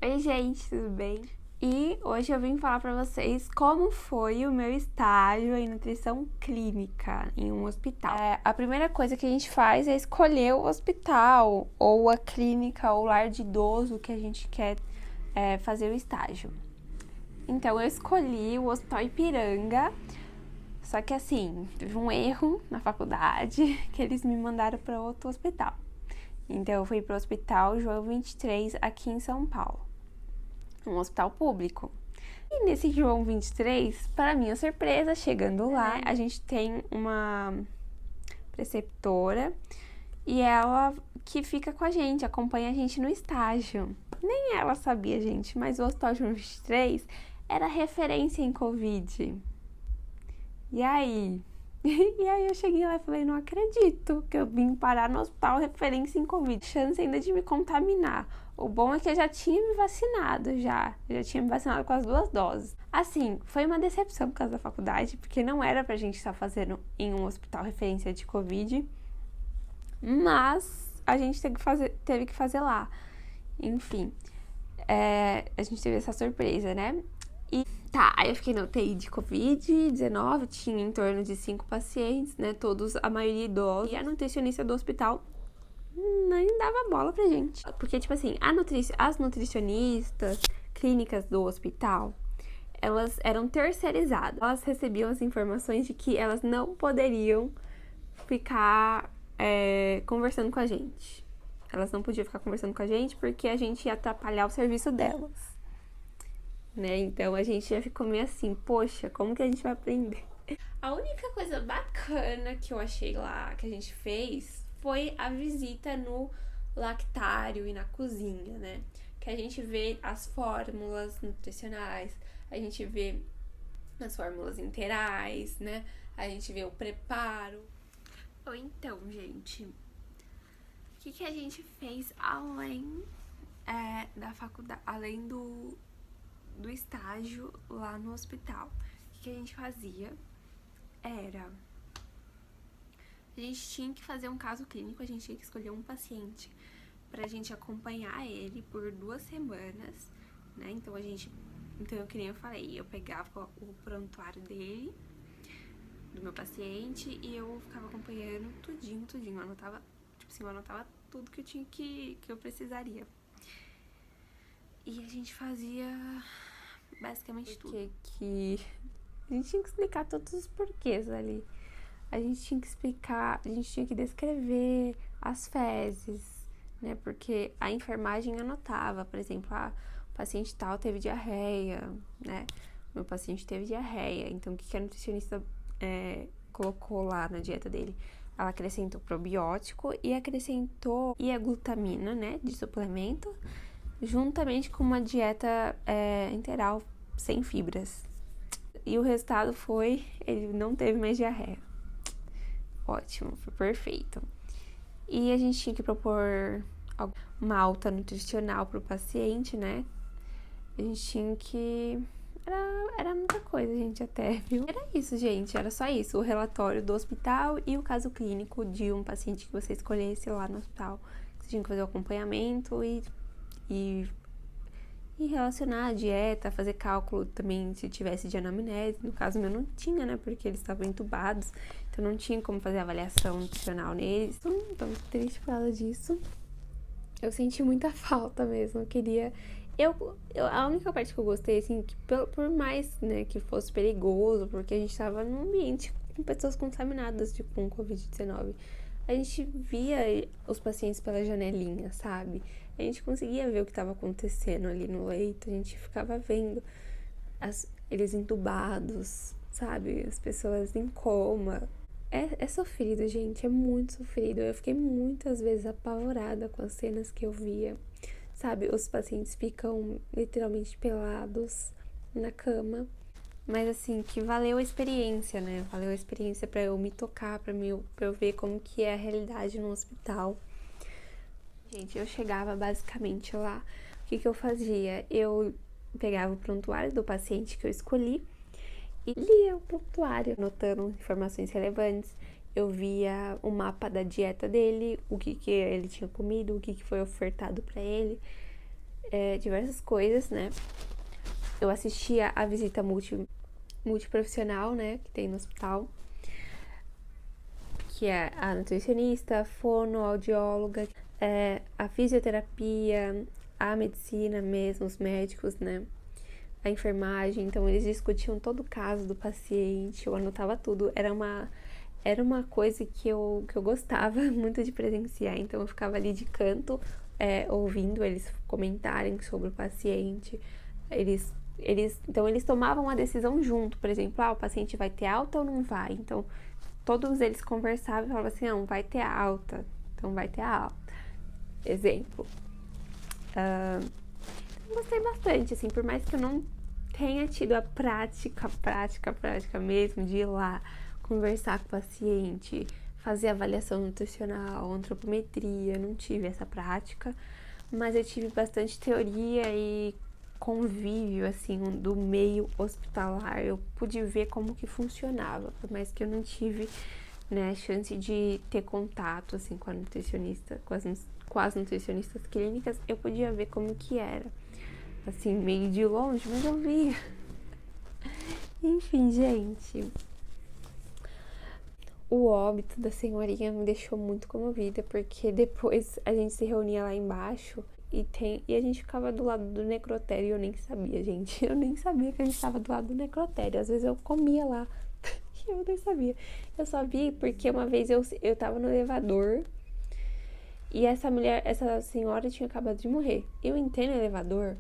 Oi, gente, tudo bem? E hoje eu vim falar pra vocês como foi o meu estágio em nutrição clínica em um hospital. A primeira coisa que a gente faz é escolher o hospital, ou a clínica, ou lar de idoso que a gente quer fazer o estágio. Então eu escolhi o Hospital Ipiranga, só que assim, teve um erro na faculdade que eles me mandaram para outro hospital. Então eu fui para o Hospital João 23 aqui em São Paulo, um hospital público. E nesse João 23, para minha surpresa, chegando lá, a gente tem uma preceptora e ela que fica com a gente, acompanha a gente no estágio. Nem ela sabia, gente, mas o Hospital João 23 era referência em Covid. E aí? E aí eu cheguei lá e falei, não acredito que eu vim parar no hospital referência em Covid. Chance ainda de me contaminar. O bom é que eu já tinha me vacinado já tinha me vacinado com as 2 doses. Assim, foi uma decepção por causa da faculdade, porque não era pra gente estar fazendo em um hospital referência de Covid, mas a gente teve que fazer lá. Enfim, a gente teve essa surpresa, né? E tá, aí eu fiquei na UTI de Covid-19, tinha em torno de 5 pacientes, né? Todos, a maioria idosos. E a nutricionista do hospital nem dava bola pra gente. Porque, tipo assim, as nutricionistas clínicas do hospital, elas eram terceirizadas. Elas recebiam as informações de que elas não poderiam ficar conversando com a gente. Elas não podiam ficar conversando com a gente porque a gente ia atrapalhar o serviço delas. Né? Então a gente já ficou meio assim, poxa, como que a gente vai aprender? A única coisa bacana que eu achei lá, que a gente fez, foi a visita no lactário e na cozinha, né? Que a gente vê as fórmulas nutricionais, a gente vê as fórmulas integrais, né? A gente vê o preparo. Ou então, gente, o que a gente fez além da faculdade, além do estágio lá no hospital? O que a gente fazia era... A gente tinha que fazer um caso clínico, a gente tinha que escolher um paciente pra gente acompanhar ele por 2 semanas, né? Então, que nem eu falei, eu pegava o prontuário dele, do meu paciente, e eu ficava acompanhando tudinho, eu anotava, eu anotava tudo que eu precisaria. E a gente fazia basicamente tudo. Que a gente tinha que explicar todos os porquês ali. A gente tinha que explicar, a gente tinha que descrever as fezes, né? Porque a enfermagem anotava, por exemplo, o paciente tal teve diarreia, né? Meu paciente teve diarreia, então o que a nutricionista colocou lá na dieta dele? Ela acrescentou probiótico e acrescentou glutamina, né? De suplemento, juntamente com uma dieta integral sem fibras. E o resultado foi, ele não teve mais diarreia. Ótimo, foi perfeito. E a gente tinha que propor uma alta nutricional pro paciente, né? A gente tinha que... Era muita coisa, gente, até, viu? Era isso, gente, era só isso. O relatório do hospital e o caso clínico de um paciente que você escolhesse lá no hospital. Você tinha que fazer o acompanhamento e relacionar a dieta, fazer cálculo também se tivesse de anamnese. No caso meu não tinha, né? Porque eles estavam entubados, então não tinha como fazer avaliação nutricional neles. Tô muito triste por causa disso. Eu senti muita falta mesmo. Eu queria... a única parte que eu gostei, assim, que por mais, né, que fosse perigoso, porque a gente tava num ambiente com pessoas contaminadas com Covid-19, a gente via os pacientes pela janelinha, sabe? A gente conseguia ver o que estava acontecendo ali no leito, a gente ficava vendo eles entubados, sabe? As pessoas em coma. É sofrido, gente, é muito sofrido. Eu fiquei muitas vezes apavorada com as cenas que eu via, sabe? Os pacientes ficam literalmente pelados na cama. Mas assim, que valeu a experiência, né? Valeu a experiência pra eu me tocar, pra eu ver como que é a realidade no hospital. Gente, eu chegava basicamente lá, o que eu fazia? Eu pegava o prontuário do paciente que eu escolhi e lia o prontuário, anotando informações relevantes. Eu via o mapa da dieta dele, o que ele tinha comido, o que foi ofertado pra ele. diversas coisas, né? Eu assistia a visita multiprofissional, né, que tem no hospital, que é a nutricionista, a fonoaudióloga, a fisioterapia, a medicina mesmo, os médicos, né, a enfermagem. Então eles discutiam todo o caso do paciente, eu anotava tudo. Era uma coisa que eu gostava muito de presenciar, então eu ficava ali de canto, ouvindo eles comentarem sobre o paciente. Então eles tomavam a decisão junto, por exemplo, o paciente vai ter alta ou não vai? Então todos eles conversavam e falavam assim, não, vai ter alta, então vai ter alta. Exemplo. Gostei bastante, assim, por mais que eu não tenha tido a prática mesmo de ir lá conversar com o paciente, fazer avaliação nutricional, antropometria, não tive essa prática, mas eu tive bastante teoria e convívio, assim, do meio hospitalar. Eu pude ver como que funcionava, por mais que eu não tive, né, chance de ter contato, assim, com a nutricionista, com as nutricionistas clínicas, eu podia ver como que era. Assim, meio de longe, mas eu via. Enfim, gente. O óbito da senhorinha me deixou muito comovida, porque depois a gente se reunia lá embaixo e a gente ficava do lado do necrotério e eu nem sabia, gente. Eu nem sabia que a gente estava do lado do necrotério. Às vezes eu comia lá e eu nem sabia. Eu só vi porque uma vez eu tava no elevador e essa senhora tinha acabado de morrer. Eu entrei no elevador,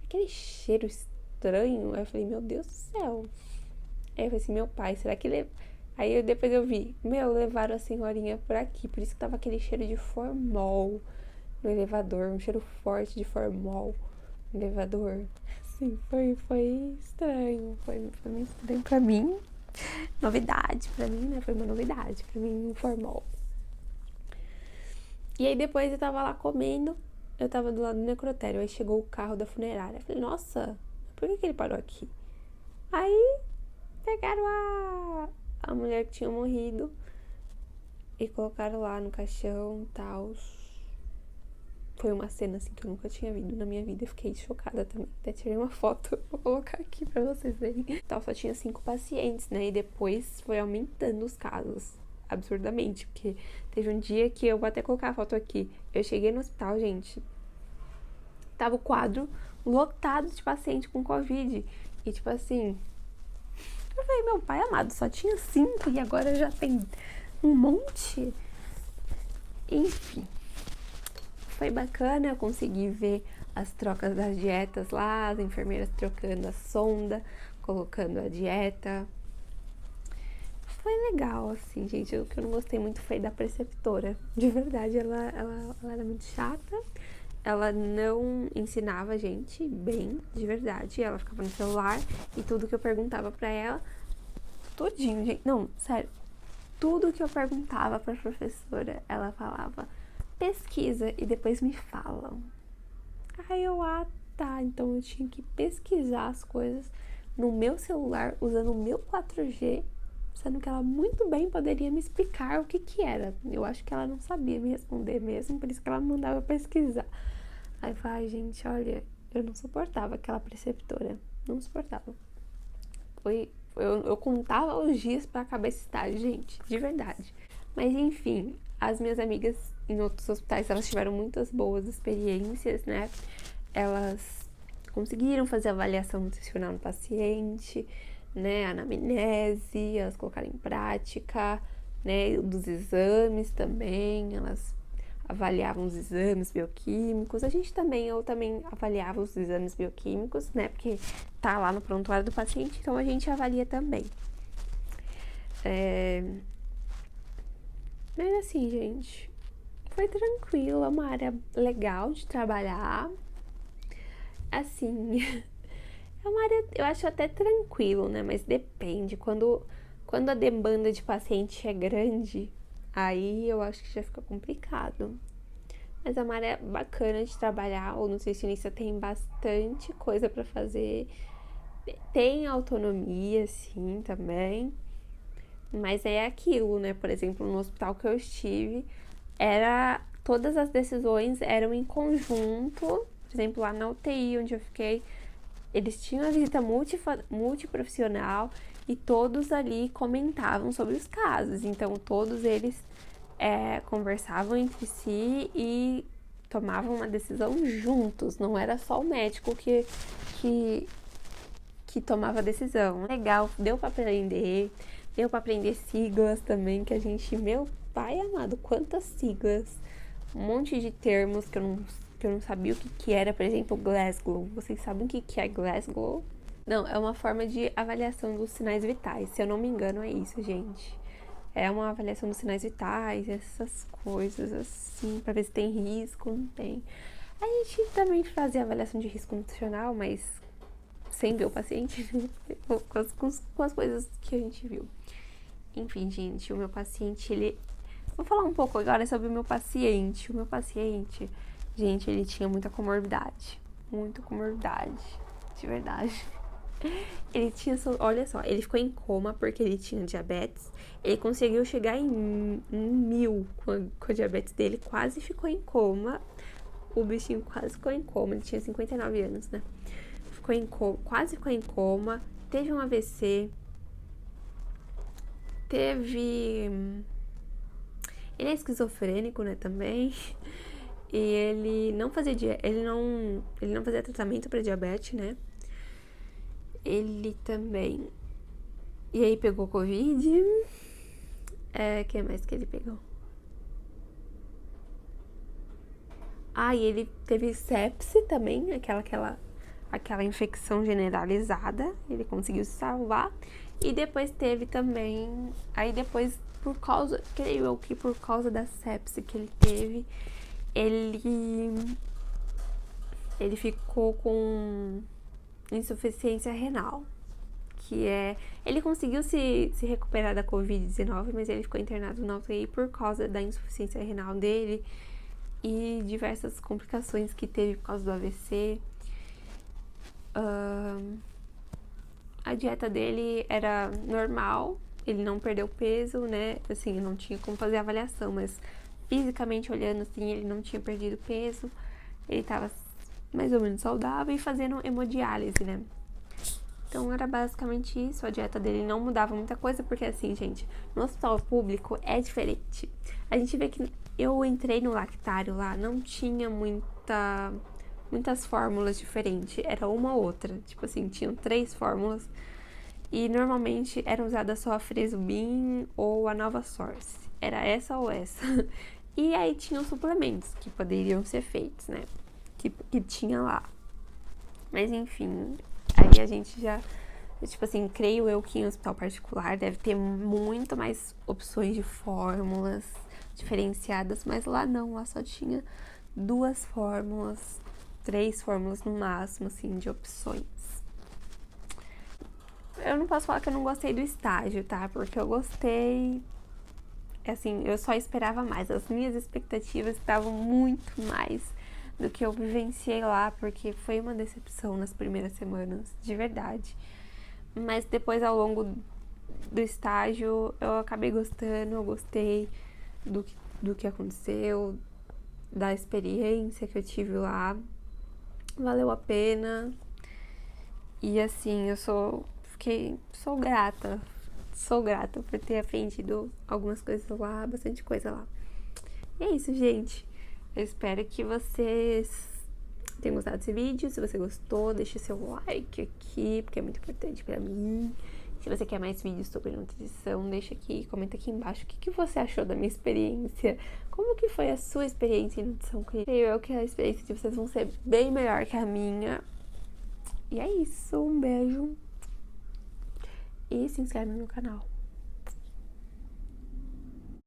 aquele cheiro estranho. Aí eu falei, meu Deus do céu. Aí eu falei assim, meu pai, será que ele... Aí depois eu vi, levaram a senhorinha por aqui, por isso que tava aquele cheiro de formol no elevador, um cheiro forte de formol no elevador. Sim, foi estranho, foi meio estranho pra mim, novidade pra mim, né, foi uma novidade pra mim, um formol. E aí depois eu tava lá comendo, eu tava do lado do necrotério, aí chegou o carro da funerária, eu falei, nossa, por que ele parou aqui? Aí pegaram a mulher que tinha morrido e colocaram lá no caixão e tal. Foi uma cena assim que eu nunca tinha visto na minha vida. Eu fiquei chocada também. Até tirei uma foto, vou colocar aqui pra vocês verem. Então, só tinha 5 pacientes, né? E depois foi aumentando os casos absurdamente. Porque teve um dia que eu vou até colocar a foto aqui. Eu cheguei no hospital, gente. Tava o quadro lotado de paciente com Covid. E tipo assim, eu falei, meu pai amado, só tinha 5 e agora já tem um monte. Enfim, foi bacana, eu consegui ver as trocas das dietas lá, as enfermeiras trocando a sonda, colocando a dieta. Foi legal, assim, gente. O que eu não gostei muito foi da preceptora. De verdade, ela era muito chata. Ela não ensinava a gente bem, de verdade. Ela ficava no celular e tudo que eu perguntava pra ela, todinho, gente. Não, sério. Tudo que eu perguntava pra professora, ela falava, pesquisa e depois me falam. Aí eu, tá. Então eu tinha que pesquisar as coisas no meu celular, usando o meu 4G, sendo que ela muito bem poderia me explicar o que que era. Eu acho que ela não sabia me responder mesmo, por isso que ela me mandava pesquisar. Aí eu falei, gente, olha, eu não suportava aquela preceptora. Não suportava. Eu contava os dias pra acabar esse estágio, gente, de verdade. Mas enfim, as minhas amigas em outros hospitais, elas tiveram muitas boas experiências, né? Elas conseguiram fazer avaliação nutricional no paciente, né? Anamnese, elas colocaram em prática, né? Dos exames também, elas avaliavam os exames bioquímicos. Eu também avaliava os exames bioquímicos, né? Porque tá lá no prontuário do paciente, então a gente avalia também. Mas assim, gente, foi tranquilo, é uma área legal de trabalhar. Assim, é uma área, eu acho até tranquilo, né? Mas depende. Quando a demanda de paciente é grande, aí eu acho que já fica complicado. Mas é uma área bacana de trabalhar. O nutricionista tem bastante coisa pra fazer. Tem autonomia, sim, também. Mas é aquilo, né? Por exemplo, no hospital que eu estive, todas as decisões eram em conjunto, por exemplo, lá na UTI onde eu fiquei, eles tinham a visita multiprofissional e todos ali comentavam sobre os casos. Então, todos eles conversavam entre si e tomavam uma decisão juntos. Não era só o médico que tomava a decisão. Legal, deu pra aprender siglas também, que a gente, meu pai amado, quantas siglas, um monte de termos que eu não sabia o que era, por exemplo, Glasgow. Vocês sabem o que é Glasgow? Não, é uma forma de avaliação dos sinais vitais, se eu não me engano é isso, gente. É uma avaliação dos sinais vitais, essas coisas assim, pra ver se tem risco, não tem. A gente também fazia avaliação de risco nutricional, mas sem ver o paciente, né? com as coisas que a gente viu. Enfim, gente, o meu paciente, ele... Vou falar um pouco agora sobre o meu paciente. O meu paciente, gente, ele tinha muita comorbidade, de verdade. Ele tinha, olha só, ele ficou em coma porque ele tinha diabetes. Ele conseguiu chegar em 1000 com a diabetes dele, quase ficou em coma. O bichinho quase ficou em coma, ele tinha 59 anos, né? Ficou em coma, quase ficou em coma, teve um AVC, ele é esquizofrênico, né, também. E ele não fazia tratamento para diabetes, né? Ele também. E aí pegou Covid. Que mais que ele pegou? E ele teve sepse também, aquela infecção generalizada. Ele conseguiu se salvar. E depois teve também. Aí depois, creio eu que por causa da sepse que ele teve, ele ficou com insuficiência renal, que ele conseguiu se recuperar da Covid-19, mas ele ficou internado na UTI por causa da insuficiência renal dele e diversas complicações que teve por causa do AVC. A dieta dele era normal, ele não perdeu peso, né? Assim, não tinha como fazer avaliação, mas fisicamente olhando, assim, ele não tinha perdido peso, ele tava mais ou menos saudável e fazendo hemodiálise, né? Então era basicamente isso, a dieta dele não mudava muita coisa, porque assim, gente, no hospital público é diferente. A gente vê que eu entrei no lactário lá, não tinha muitas fórmulas diferentes, era uma ou outra, tipo assim, tinham 3 fórmulas e normalmente era usada só a Fresubin ou a Nova Source, era essa ou essa. E aí tinham suplementos que poderiam ser feitos, né, que tinha lá. Mas enfim, aí a gente já, tipo assim, creio eu que em hospital particular deve ter muito mais opções de fórmulas diferenciadas, mas lá não, lá só tinha 2 fórmulas, 3 fórmulas no máximo, assim, de opções. Eu não posso falar que eu não gostei do estágio, tá? Porque eu gostei, assim, eu só esperava mais. As minhas expectativas estavam muito mais do que eu vivenciei lá, porque foi uma decepção nas primeiras semanas, de verdade. Mas depois, ao longo do estágio, eu acabei gostando, eu gostei do que aconteceu, da experiência que eu tive lá. Valeu a pena. E assim, sou grata. Sou grata por ter aprendido algumas coisas lá, bastante coisa lá. E é isso, gente. Eu espero que vocês tenham gostado desse vídeo. Se você gostou, deixe seu like aqui, porque é muito importante pra mim. Se você quer mais vídeos sobre nutrição, deixa aqui, comenta aqui embaixo o que você achou da minha experiência. Como que foi a sua experiência em nutrição? Creio eu que a experiência de vocês vão ser bem melhor que a minha. E é isso, um beijo. E se inscreve no meu canal.